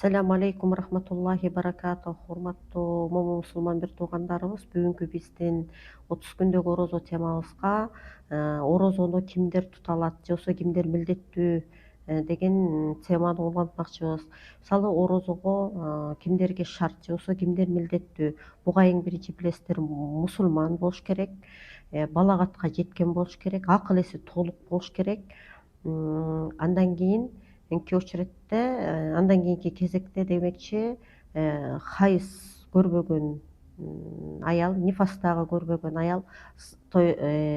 Ассаламу алейкум рахматуллахи баракатух. Урматтуу мусулман бир туугандарыбыз, бүгүнкү биздин 30 күндөгү орозо темабызга орозону кимдер тута алат же болбосо кимдер милдеттүү деген теманы улантмакчыбыз. Мисалы орозого кимдерге шарт же болбосо кимдер милдеттүү? Буга эң биринчи билесиздер, мусулман болуш керек, балагатка жеткен болуш керек, акыл эси толук болуш керек. Андан кийин андан кийинки кезекте демекчи хайыз көрбөгөн аял, нифастагы көрбөгөн аял,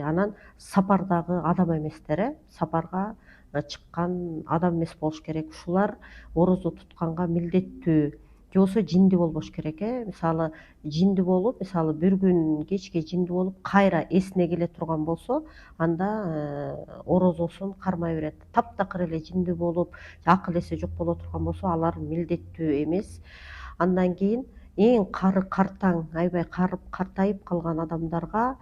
анан сапардагы адам эместер, сапарга чыккан адам эмес болуш керек. Ушулар орозо тутканга милдеттүү. Же болбосо жинди болбош керек. Мисалы жинди болуп, мисалы бир күн кечке жинди болуп кайра эсине келе турган болсо, анда орозосун кармай берет. Таптакыр эле жинди болуп, акыл эси жок боло турган болсо, алар милдеттүү эмес. Андан кийин эң кары картаң, аябай картайып калган адамдарга,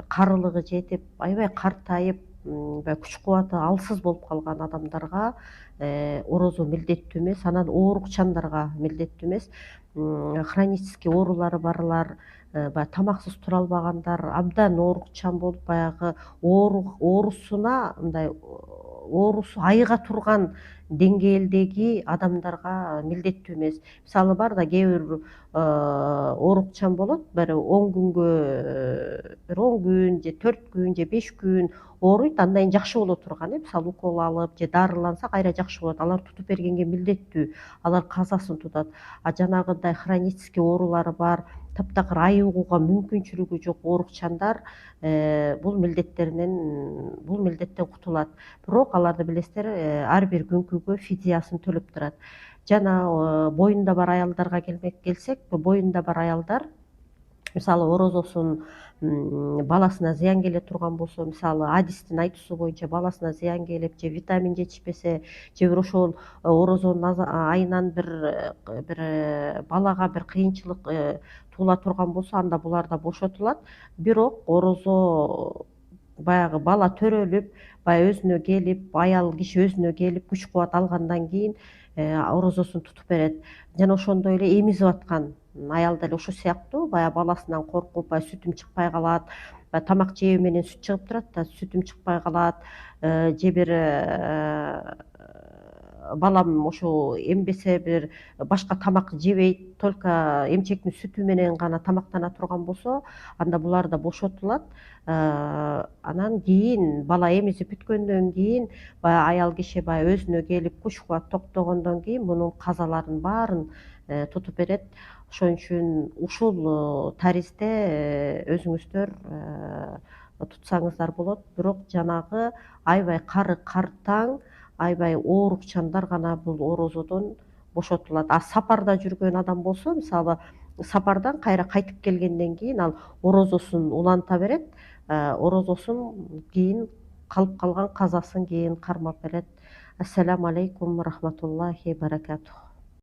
карылыгы жетип, аябай картайып, баягы күч кубаты алсыз болуп калган адамдарга орозо милдеттүү эмес. Анан оорукчандарга милдеттүү эмес. Хронический оорулары барлар, баягы тамаксыз тура албагандар, абдан оорукчан болуп, баягы оорусуна мындай оорусу айыга турган деңгээлдеги адамдарга милдеттүү эмес. Мисалы бар да, кээ бир оорукчан болот, бир 10 күнгө, бир 10 күн же 4 күн же 5 күн ооруйт, андан кийин жакшы боло турган. Мисалы укол алып же дарыланса кайра жакшы болот. Алар тутуп бергенге милдеттүү, алар казасын тутат. А жанагындай хронический оорулары бар, таптакыр айыгууга мүмкүнчүлүгү жок оорукчандар бул милдеттен кутулат. Бирок аларды билесиздер, ар бир күнкүгө фидиясын төлөп турат. Жана боюнда бар аялдарга келсек, боюнда бар аялдар мисалы орозосун баласына зыян келе турган болсо, мисалы адистин айтуусу боюнча баласына зыян келип, же витамин жетишпесе, же бир ошол орозонун айынан бир балага бир кыйынчылык туула турган болсо, анда булар да бошотулат. Бирок орозо баягы бала төрөлүп, баягы өзүнө келип, аял киши өзүнө келип, күч кубат алгандан кийин орозосун тутуп берет. Жана ошондой эле эмизип аткан аял деле ошол сыяктуу, баягы баласынан коркуп, баягы сүтүм чыкпай калат, тамак жөө менен сүт чыгып турат да, сүтүм чыкпай калат, же бир балам ошо эмбесе, бир башка тамак жебейт, только эмчектин сүтү менен гана тамактана турган болсо, анда булар да бошотулат. Анан кийин бала эмизип бүткөндөн кийин баягы аял киши баягы өзүнө келип, күч кубат токтогондон кийин мунун казаларын баарын тутуп берет. Ошон үчүн ушул таризде өзүңүздөр тутсаңыздар болот. Бирок жанагы аябай кары картаң, аябай оорукчандар гана бул орозодон бошотулат. А сапарда жүргөн адам болсо, мисалы сапардан кайра кайтып келгенден кийин ал орозосун уланта берет, орозосун кийин калып калган казасын кийин кармап берет. Ассаламу алейкум рахматуллахи баракатух.